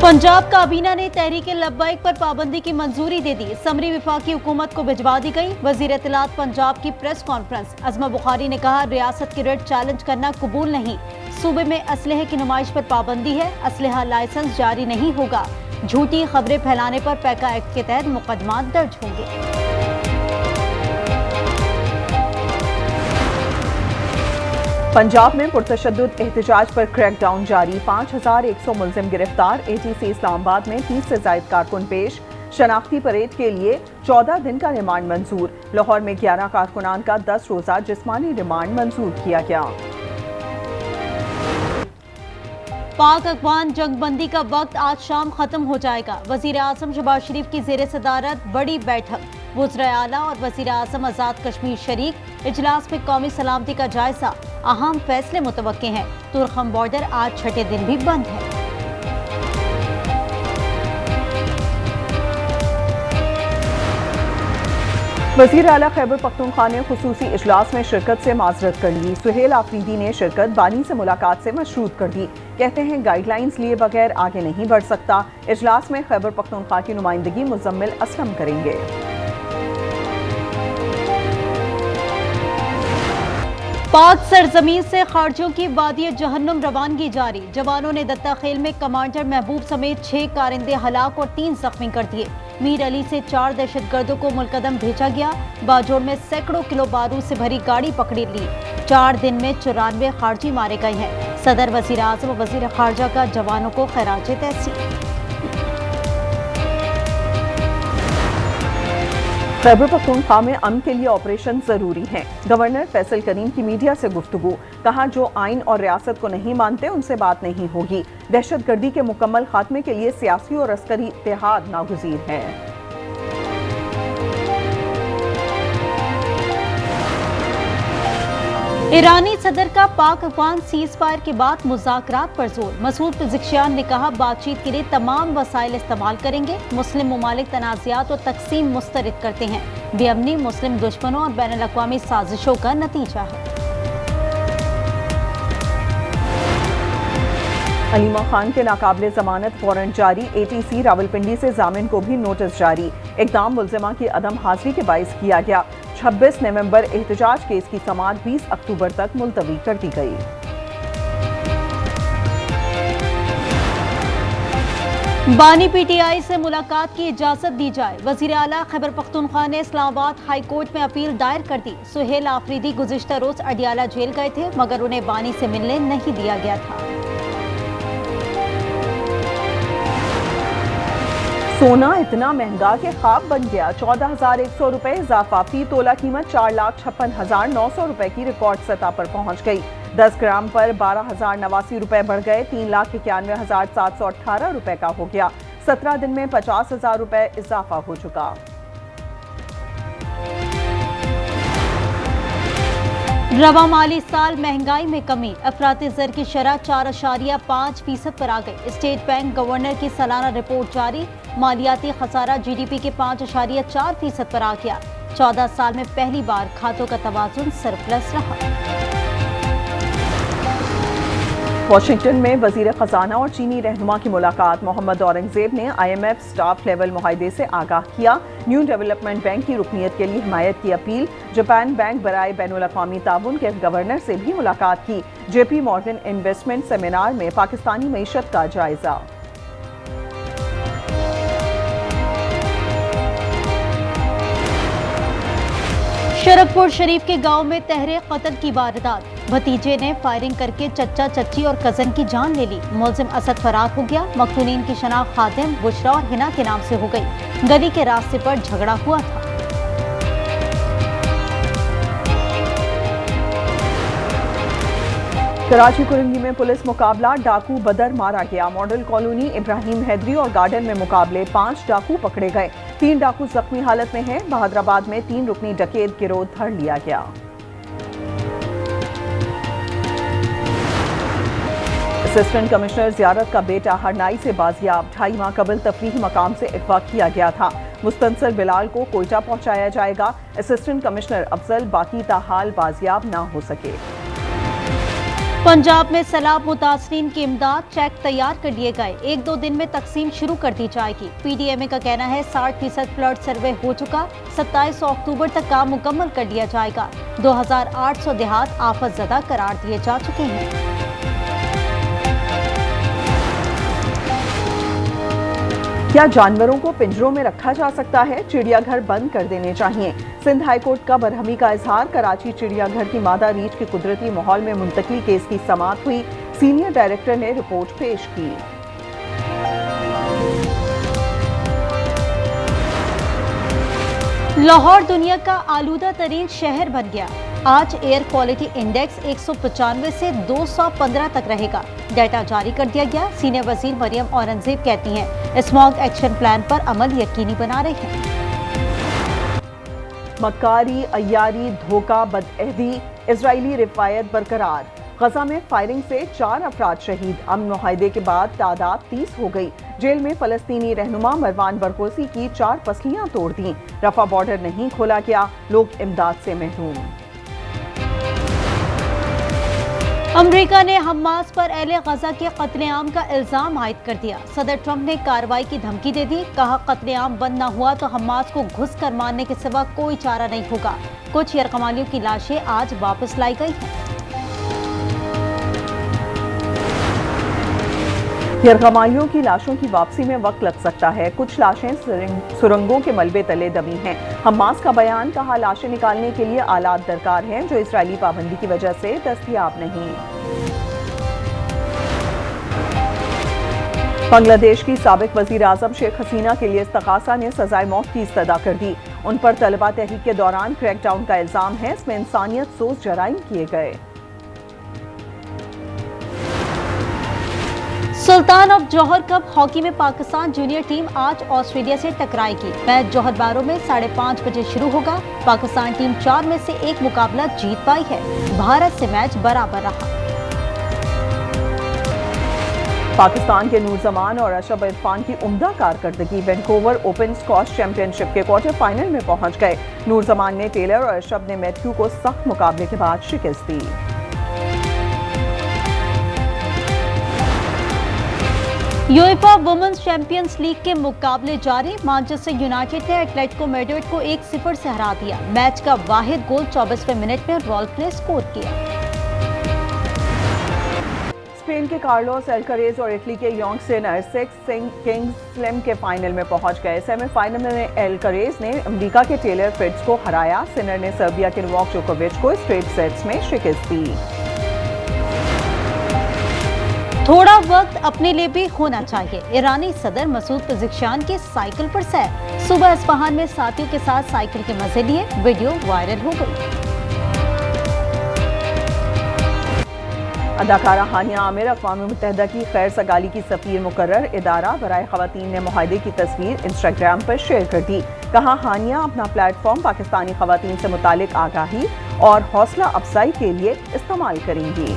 पंजाब काबीना ने तहरीक लब्बैक पर पाबंदी की मंजूरी दे दी। समरी वफाकी हुकूमत को भिजवा दी गई। वजीर इत्तलात पंजाब की प्रेस कॉन्फ्रेंस। अज़मा बुखारी ने कहा, रियासत की रेट चैलेंज करना कबूल नहीं। सूबे में असलहे की नुमाइश पर पाबंदी है। असलहा लाइसेंस जारी नहीं होगा। झूठी खबरें फैलाने पर पैका एक्ट के तहत मुकदमा दर्ज होंगे। पंजाब में पुरतशद्दुद एहतजाज पर क्रैकडाउन जारी। 5100 मुलजिम गिरफ्तार। ATC इस्लामाबाद में 30 से ज्यादा कारकुन पेश। शनाख्ती परेड के लिए 14 दिन का रिमांड मंजूर। लाहौर में 11 कारकुनान का 10 रोजा जिस्मानी रिमांड मंजूर किया गया। पाक अफगान जंगबंदी का वक्त आज शाम खत्म हो जाएगा। वजीर आजम शहबाज शरीफ की जेर सदारत बड़ी बैठक। वज़ीर आला और वजीर आजम आजाद कश्मीर शरीक। इजलास में कौमी सलामती का जायजा। अहम फैसले मुतवक्के हैं। तुरखम बॉर्डर आज छठे दिन भी बंद है। वज़ीर आला खैबर पख्तूनख्वा ने खुसूसी इजलास में शिरकत से माजरत कर ली। सुहेल आफरीदी ने शिरकत बानी से मुलाकात से मशरूत कर दी। कहते हैं गाइडलाइंस लिए बगैर आगे नहीं बढ़ सकता। इजलास में खैबर पख्तूनख्वा की नुमाइंदगी मुजम्मिल असलम करेंगे। पाक सरजमीन से खारजियों की वादी जहन्नुम रवानगी जारी। जवानों ने दत्ता खेल में कमांडर महबूब समेत 6 कारिंदे हलाक और 3 जख्मी कर दिए। मीर अली से 4 दहशतगर्दों को मुल्कदम भेजा गया। बाजोड़ में सैकड़ों किलो बारूद से भरी गाड़ी पकड़ी ली। 4 दिन में 94 खारजी मारे गए हैं। सदर, वजीर आजम और वजीर खारजा का जवानों को खैराज तहसीन। खैबर पख्तूनख्वा में अमन के लिए ऑपरेशन जरूरी है। गवर्नर फैसल करीम की मीडिया से गुफ्तगू। कहा, जो आइन और रियासत को नहीं मानते उनसे बात नहीं होगी। दहशतगर्दी के मुकम्मल खात्मे के लिए सियासी और अस्करी इत्तेहाद नागुज़ीर है। ईरानी सदर का पाक अफगान सीज फायर के बाद मुज़ाकरात पर जोर। मसूद पिज़िक्शियान ने कहा, बातचीत के लिए तमाम वसाइल इस्तेमाल करेंगे। मुस्लिम ममालिक तनाज़ात और तकसीम मुस्तरद करते हैं। बेअमनी मुस्लिम दुश्मनों और बैनुल अक़वामी साजिशों का नतीजा है। अलीमा खान के नाकाबिले जमानत वारंट जारी। ATC रावलपिंडी से जामिन को भी नोटिस जारी। इक़दाम मुल्जिमा की अदम हाजिरी के बाइस किया गया। 26 नवंबर एहतजाज केस की समाअत 20 अक्टूबर तक मुलतवी कर दी गई। बानी PTI से मुलाकात की इजाजत दी जाए। वजीर आला खैबर पख्तूनख्वा ने इस्लामाबाद हाई कोर्ट में अपील दायर कर दी। सुहेल आफरीदी गुज़िश्ता रोज अडियाला जेल गए थे, मगर उन्हें बानी से मिलने नहीं दिया गया था। सोना इतना महंगा कि ख्वाब बन गया। 14,100 रुपए इजाफा। फी तोला कीमत 4,56,900 रुपए की रिकॉर्ड सतह पर पहुंच गई। 10 ग्राम पर 12,089 रुपए बढ़ गए। 3,91,718 रुपए का हो गया। 17 दिन में 50,000 रुपए इजाफा हो चुका। रवा माली साल महंगाई में कमी। अफराती ज़र की शरह 4.5% पर आ गई। स्टेट बैंक गवर्नर की सालाना रिपोर्ट जारी। मालियाती खसारा GDP के 5.4% पर आ गया। 14 साल में पहली बार खातों का तवाज़ुन सरप्लस रहा। वाशिंगटन में वजीर खजाना और चीनी रहनुमा की मुलाकात। मोहम्मद औरंगजेब ने IMF स्टाफ लेवल मुआहदे से आगाह किया। न्यू डेवलपमेंट बैंक की रुकनीत के लिए हिमायत की अपील। जापान बैंक बराए बैनुल अक़वामी ताउन के गवर्नर से भी मुलाकात की। JP मॉर्गन इन्वेस्टमेंट सेमिनार में पाकिस्तानी मईशत का जायजा। शरकपुर शरीफ के गांव में तहरे कत्ल की वारदात। भतीजे ने फायरिंग करके चचा चची और कजन की जान ले ली। मुलजिम असद फरार हो गया। मकतूलीन की शनाख्त खातिम, बुशरा और हिना के नाम से हो गई। गली के रास्ते पर झगड़ा हुआ था। कराची कुरंगी में पुलिस मुकाबला। डाकू बदर मारा गया। मॉडल कॉलोनी, इब्राहिम हैदरी और गार्डन में मुकाबले। 5 डाकू पकड़े गए। 3 डाकू जख्मी हालत में हैं। बहादुराबाद में 3 रुकनी डकैत गिरोह धर लिया गया। असिस्टेंट कमिश्नर जियारत का बेटा हरनाई से बाजियाब। 2.5 माह कबल तफरीही मकाम से अगवा किया गया था। मुस्तंसर बिलाल को कोयटा पहुंचाया जाएगा। असिस्टेंट कमिश्नर अफजल बाकी ताहाल बाजियाब ना हो सके। पंजाब में सैलाब मुतासरीन की इमदाद, चेक तैयार कर लिए गए, 1-2 दिन में तकसीम शुरू कर दी जाएगी। पीडीएमए का कहना है 60% फ्लड सर्वे हो चुका, 27 अक्टूबर तक काम मुकम्मल कर लिया जाएगा। 2800 देहात आफत ज़दा करार दिए जा चुके हैं। क्या जानवरों को पिंजरों में रखा जा सकता है? चिड़ियाघर बंद कर देने चाहिए। सिंध हाईकोर्ट का बरहमी का इजहार। कराची चिड़ियाघर की मादा रीछ के कुदरती माहौल में मुंतकिल केस की समाअत हुई। सीनियर डायरेक्टर ने रिपोर्ट पेश की। लाहौर दुनिया का आलूदा तरीन शहर बन गया। आज एयर क्वालिटी इंडेक्स 195 से 215 तक रहेगा। डाटा जारी कर दिया गया। सीनियर वजीर मरियम औरंगजेब कहती हैं स्मॉग एक्शन प्लान पर अमल यकीनी बना रहे हैं। मक्कारी, अय्यारी, धोखा, बदअहदी, इजरायली रिवायत बरकरार। गजा में फायरिंग से 4 अफराद शहीद। अमन मुआहदे के बाद तादाद 30 हो गई। जेल में फलस्तीनी रहनुमा मरवान बरगोसी की 4 पसलियां तोड़ दी। रफा बॉर्डर नहीं खोला गया, लोग इमदाद से महरूम। अमेरिका ने हमास पर अहले गजा के कत्लेआम का इल्जाम आयद कर दिया। सदर ट्रंप ने कार्रवाई की धमकी दे दी। कहा कत्लेआम बंद न हुआ तो हमास को घुस कर मारने के सिवा कोई चारा नहीं होगा। कुछ यरगमालियों की लाशें आज वापस लाई गई हैं। यरगमालियों की लाशों की वापसी में वक्त लग सकता है। कुछ लाशें सुरंगों के मलबे तले दबी हैं। हमास का बयान। कहा लाशें निकालने के लिए आलात दरकार हैं जो इजरायली पाबंदी की वजह से दस्तयाब नहीं। बांग्लादेश की साबिक वजीर आजम शेख हसीना के लिए इस्तगासा ने सजाए मौत की इस्तदा कर दी। उन पर तलबा तहरीक के दौरान क्रैकडाउन का इल्जाम है। इसमें इंसानियत सोज जराइम किए गए। सुल्तान ऑफ जौहर कप हॉकी में पाकिस्तान जूनियर टीम आज ऑस्ट्रेलिया से टकराएगी। मैच जौहर बारो में 5:30 बजे शुरू होगा। पाकिस्तान टीम 4 में से 1 मुकाबला जीत पाई है। भारत से मैच बराबर रहा। पाकिस्तान के नूर जमान और अशरफ इरफान की उम्दा कारकर्दगी। वैंकूवर ओपन स्क्वॉश चैंपियनशिप के क्वार्टर फाइनल में पहुंच गए। नूर जमान ने टेलर और अशरफ ने मैथ्यू को सख्त मुकाबले के बाद शिकस्त दी। यूएफा वुमेन्स चैंपियंस लीग के मुकाबले जारी। मैनचेस्टर यूनाइटेड ने एटलेटिको मैड्रिड को 1-0 से हरा दिया। मैच का वाहिद गोल 24वें मिनट में रॉल्फ ने स्कोर किया। स्पेन के कार्लोस अल्कारेज और इटली के योंग सिनर किंग्स स्लैम के फाइनल में पहुंच गए। सेमीफाइनल में अल्कारेज ने अमेरिका के टेलर फ्रिट्ज को हराया। सिनर ने सर्बिया के नोवाक जोकोविच को स्ट्रेट सेट्स में शिकस्त दी। थोड़ा वक्त अपने लिए भी होना चाहिए। ईरानी सदर मसूद पेज़ेश्कियान की साइकिल पर सैर। सुबह इस्फहान में साथियों के साथ साइकिल के मजे लिए। वीडियो वायरल हो गई। अदाकारा हानिया आमिर अक़वाम मुत्तहिदा की खैर सगाली की सफ़ीर मुकर्रर। इदारा बराए ख़वातीन ने मुआहदे की तस्वीर इंस्टाग्राम पर शेयर कर दी। कहा हानिया अपना प्लेटफॉर्म पाकिस्तानी ख़वातीन से मुतालिक आगाही और हौसला अफजाई के लिए इस्तेमाल करेंगी।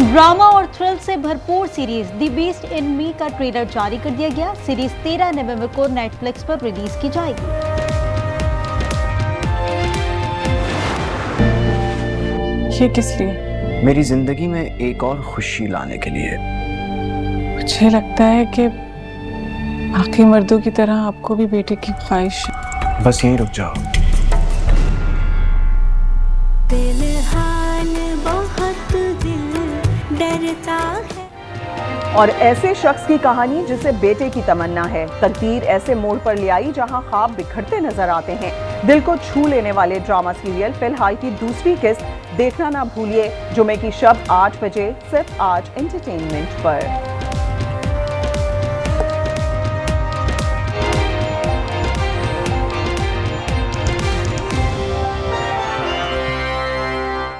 ड्रामा और थ्रिल से भरपूर सीरीज द बीस्ट इन मी का ट्रेलर जारी कर दिया गया। सीरीज 13 नवंबर को नेटफ्लिक्स पर रिलीज की जाएगी। ये किस लिए? मेरी जिंदगी में एक और खुशी लाने के लिए। मुझे लगता है कि बाकी मर्दों की तरह आपको भी बेटे की ख्वाहिश है। बस यहीं रुक जाओ। और ऐसे शख्स की कहानी जिसे बेटे की तमन्ना है। तकदीर ऐसे मोड़ पर ले आई जहां ख्वाब बिखरते नजर आते हैं। दिल को छू लेने वाले ड्रामा सीरियल फिलहाल की दूसरी किस्त देखना ना भूलिए। जुमे की शब 8 बजे सिर्फ आज एंटरटेनमेंट पर।